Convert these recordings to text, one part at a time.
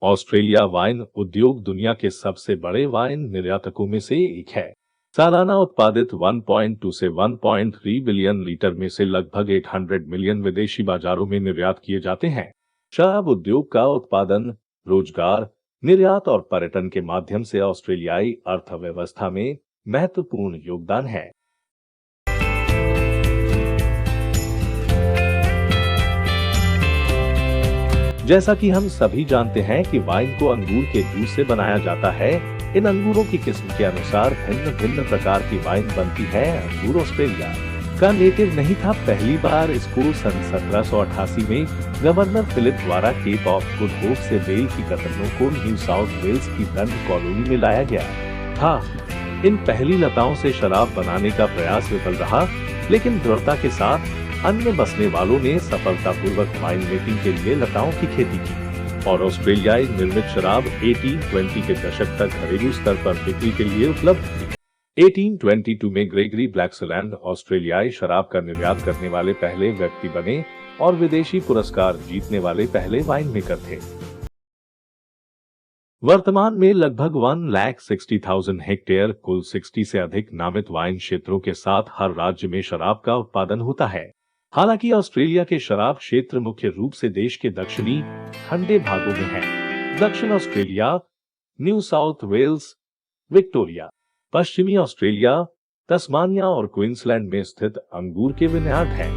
Australia wine उद्योग दुनिया के सबसे बड़े वाइन निर्यातकों में से एक है। सालाना उत्पादित 1.2 से 1.3 बिलियन लीटर में से लगभग 800 मिलियन विदेशी बाजारों में निर्यात किए जाते हैं। शराब उद्योग का उत्पादन, रोजगार, निर्यात और पर्यटन के माध्यम से ऑस्ट्रेलियाई अर्थव्यवस्था में महत्वपूर्ण योगदान है। जैसा कि हम सभी जानते हैं कि वाइन को अंगूर के जूस से बनाया जाता है। इन अंगूरों की किस्म के अनुसार भिन्न भिन्न प्रकार की वाइन बनती है। अंगूर ऑस्ट्रेलिया का नेटिव नहीं था। पहली बार इसको सन 1788 में गवर्नर फिलिप द्वारा केप ऑफ गुड होप से बेल की कतरनों को न्यू साउथ वेल्स की दंड कॉलोनी में लाया गया था। इन पहली लताओं से शराब बनाने का प्रयास विफल रहा, लेकिन दृढ़ता के साथ अन्य बसने वालों ने सफलतापूर्वक वाइन मेकिंग के लिए लताओं की खेती की और ऑस्ट्रेलियाई निर्मित शराब 1820 के दशक तक घरेलू स्तर पर बिक्री के लिए उपलब्ध थी। 1822 में ग्रेगरी ब्लैक्सलैंड ऑस्ट्रेलियाई शराब का निर्यात करने वाले पहले व्यक्ति बने और विदेशी पुरस्कार जीतने वाले पहले वाइन मेकर थे। वर्तमान में लगभग 1,60,000 हेक्टेयर, कुल 60 से अधिक नामित वाइन क्षेत्रों के साथ हर राज्य में शराब का उत्पादन होता है। हालांकि ऑस्ट्रेलिया के शराब क्षेत्र मुख्य रूप से देश के दक्षिणी ठंडे भागों में है। दक्षिण Australia, New South Wales, Victoria, पश्चिमी ऑस्ट्रेलिया, तस्मानिया और क्वींसलैंड में स्थित अंगूर के विन्यास हैं।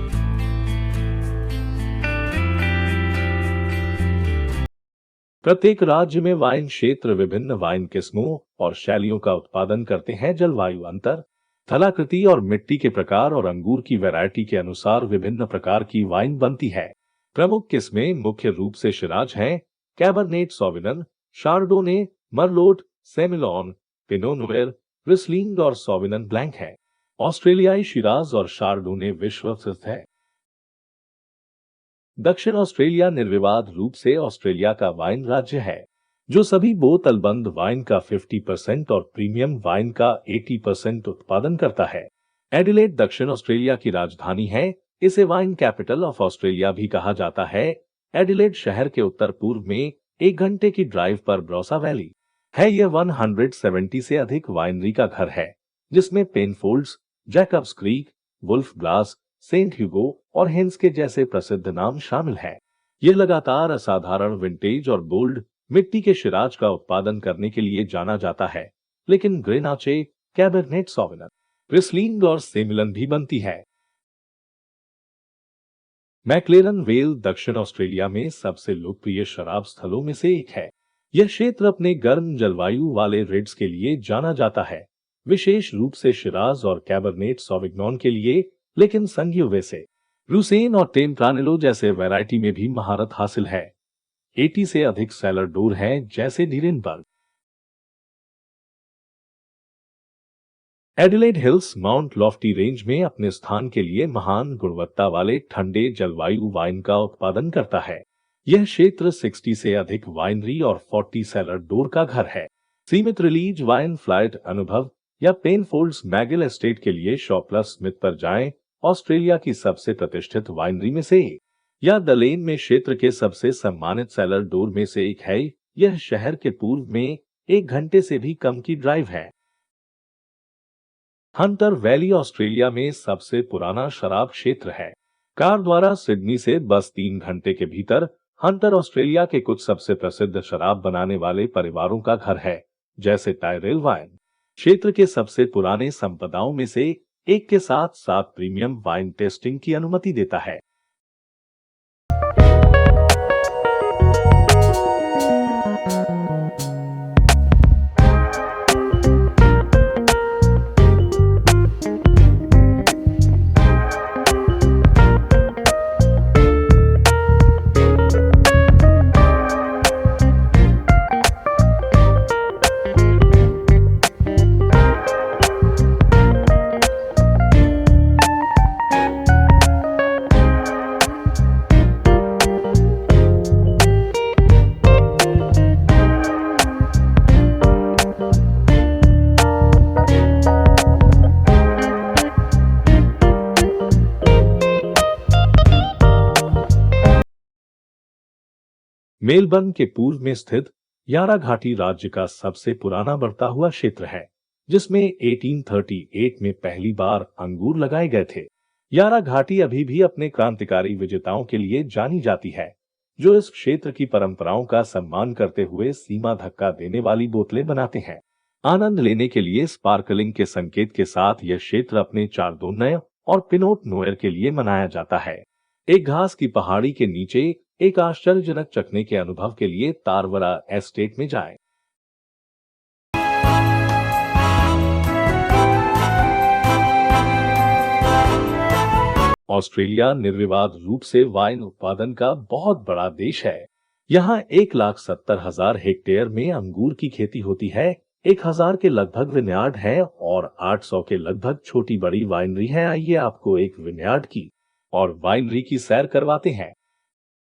प्रत्येक राज्य में वाइन क्षेत्र विभिन्न वाइन किस्मों और शैलियों का उत्पादन करते हैं। जलवायु अंतर, स्थलाकृति और मिट्टी के प्रकार और अंगूर की वैरायटी के अनुसार विभिन्न प्रकार की वाइन बनती है। प्रमुख किस्में मुख्य रूप से शिराज हैं। कैबरनेट सॉविग्नॉन, शार्डोने, मर्लोट, सेमिलॉन, पिनो नोयर, रिस्लिंग और सॉविग्नॉन ब्लैंक है। ऑस्ट्रेलियाई शिराज और शार्डोने विश्व प्रसिद्ध है। दक्षिण ऑस्ट्रेलिया निर्विवाद रूप से ऑस्ट्रेलिया का वाइन राज्य है, जो सभी बोतलबंद वाइन का 50% और प्रीमियम वाइन का 80% उत्पादन करता है। एडिलेड दक्षिण ऑस्ट्रेलिया की राजधानी है। इसे वाइन कैपिटल ऑफ ऑस्ट्रेलिया भी कहा जाता है। एडिलेड शहर के उत्तर पूर्व में 1 घंटे की ड्राइव पर ब्रोसा वैली है। यह 170 से अधिक वाइनरी का घर है, जिसमें Penfolds, Jacob's Creek, Wolf Blass, Saint Hugo और हेंस के जैसे प्रसिद्ध नाम शामिल हैं। यह लगातार असाधारण विंटेज और बोल्ड मिट्टी के शिराज का उत्पादन करने के लिए जाना जाता है, लेकिन ग्रेनाचे, कैबरनेट सॉविग्नॉन, रिस्लिंग और सेमिलन भी बनती है। मैक्लेरन वेल दक्षिण ऑस्ट्रेलिया में सबसे लोकप्रिय शराब स्थलों में से एक है। यह क्षेत्र अपने गर्म जलवायु वाले रेड्स के लिए जाना जाता है, विशेष रूप से शिराज और कैबरनेट सॉविग्नॉन के लिए, लेकिन संगियोवे से रूसेन और टेम्प्रानेलो जैसे वैरायटी में भी महारत हासिल है। 80 से अधिक सेलर डोर हैं, जैसे Nirenberg. Adelaide hills mount Lofty range में अपने स्थान के लिए महान गुणवत्ता वाले ठंडे जलवायु वाइन का उत्पादन करता है। यह क्षेत्र 60 से अधिक वाइनरी और 40 सेलर डोर का घर है। सीमित रिलीज वाइन फ्लाइट अनुभव या पेनफोल्ड्स मैगिल एस्टेट के लिए शॉपलस स्मिथ पर जाएं, ऑस्ट्रेलिया की सबसे प्रतिष्ठित वाइनरी में से एक, या द लेन में क्षेत्र के सबसे सम्मानित सेलर डोर में से एक है। यह शहर के पूर्व में 1 घंटे से भी कम की ड्राइव है। हंटर वैली ऑस्ट्रेलिया में सबसे पुराना शराब क्षेत्र है। कार द्वारा सिडनी से बस 3 घंटे के भीतर हंटर ऑस्ट्रेलिया के कुछ सबसे प्रसिद्ध शराब बनाने वाले परिवारों का घर है, जैसे टायरेल वाइन। क्षेत्र के सबसे पुराने संपदाओं में से एक के साथ साथ प्रीमियम वाइन टेस्टिंग की अनुमति देता है। मेलबर्न के पूर्व में स्थित यारा घाटी राज्य का सबसे पुराना बढ़ता हुआ क्षेत्र है, जिसमें 1838 में पहली बार अंगूर लगाए गए थे। यारा घाटी अभी भी अपने क्रांतिकारी विजेताओं के लिए जानी जाती है, जो इस क्षेत्र की परंपराओं का सम्मान करते हुए सीमा धक्का देने वाली बोतलें बनाते हैं। आनंद लेने के लिए स्पार्कलिंग के संकेत के साथ यह क्षेत्र अपने चार्डोन्ने और पिनोट नोयर के लिए मनाया जाता है। एक घास की पहाड़ी के नीचे एक आश्चर्यजनक चखने के अनुभव के लिए तारवरा एस्टेट में जाएं। ऑस्ट्रेलिया निर्विवाद रूप से वाइन उत्पादन का बहुत बड़ा देश है। यहाँ 1,70,000 हेक्टेयर में अंगूर की खेती होती है। 1,000 के लगभग विनयार्ड हैं और 800 के लगभग छोटी बड़ी वाइनरी हैं। आइए आपको एक विनयार्ड की और वाइनरी की सैर करवाते हैं।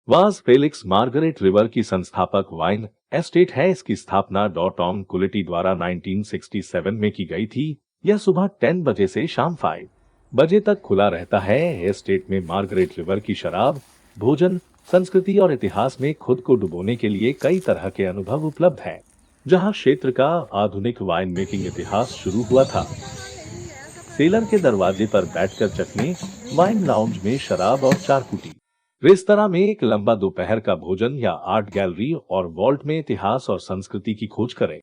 वाज फेलिक्स मार्गरेट रिवर की संस्थापक वाइन एस्टेट है। इसकी स्थापना टॉम कुलिटी द्वारा 1967 में की गई थी। यह सुबह 10 बजे से शाम 5 बजे तक खुला रहता है। एस्टेट में मार्गरेट रिवर की शराब, भोजन, संस्कृति और इतिहास में खुद को डुबोने के लिए कई तरह के अनुभव उपलब्ध हैं, जहां क्षेत्र का आधुनिक वाइन मेकिंग इतिहास शुरू हुआ था। सेलर के दरवाजे पर बैठकर चखने, वाइन लाउंज में शराब और चारकुटी, रेस्तरां में एक लंबा दोपहर का भोजन या आर्ट गैलरी और वॉल्ट में इतिहास और संस्कृति की खोज करें।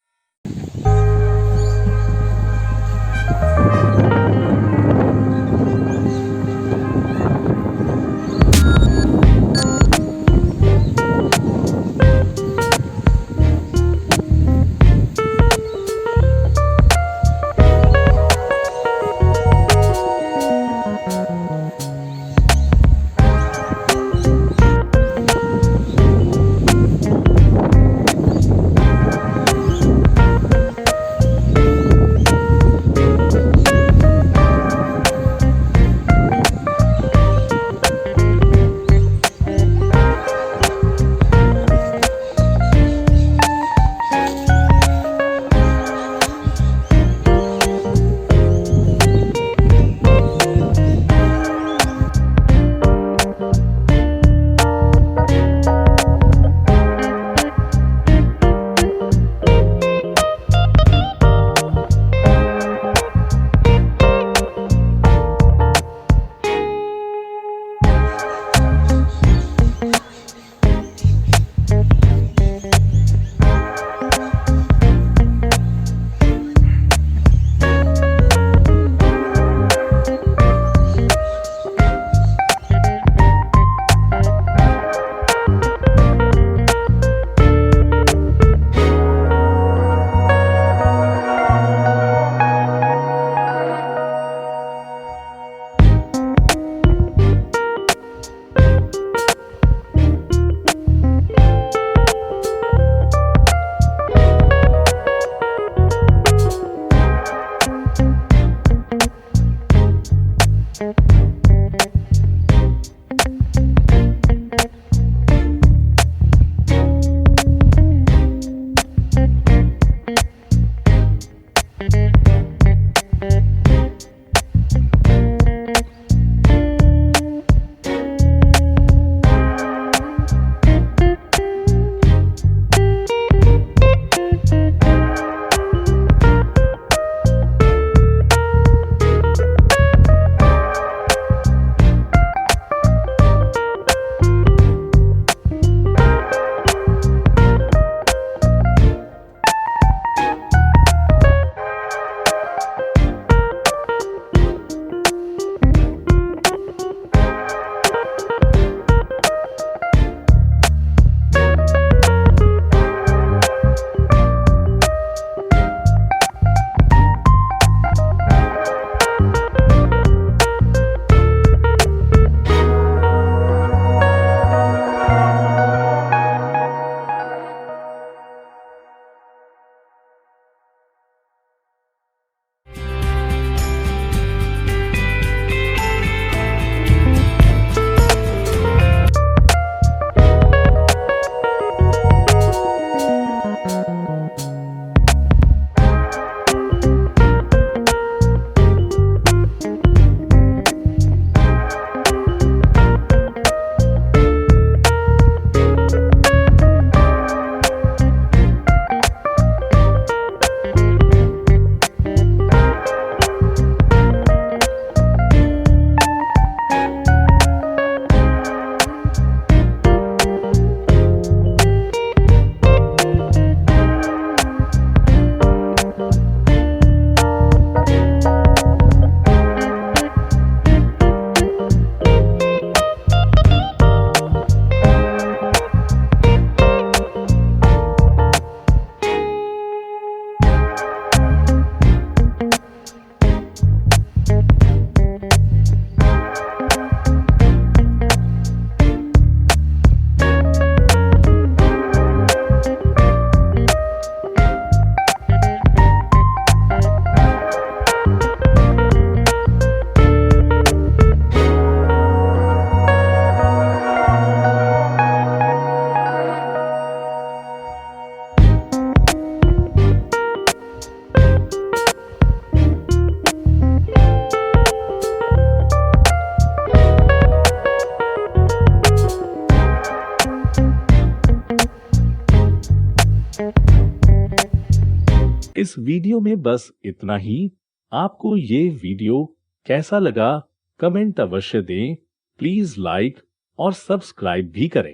वीडियो में बस इतना ही। आपको ये वीडियो कैसा लगा कमेंट अवश्य दें। प्लीज लाइक और सब्सक्राइब भी करें।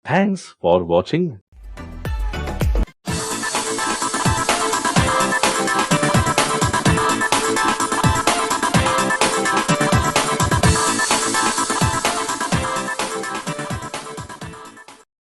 Thanks for watching.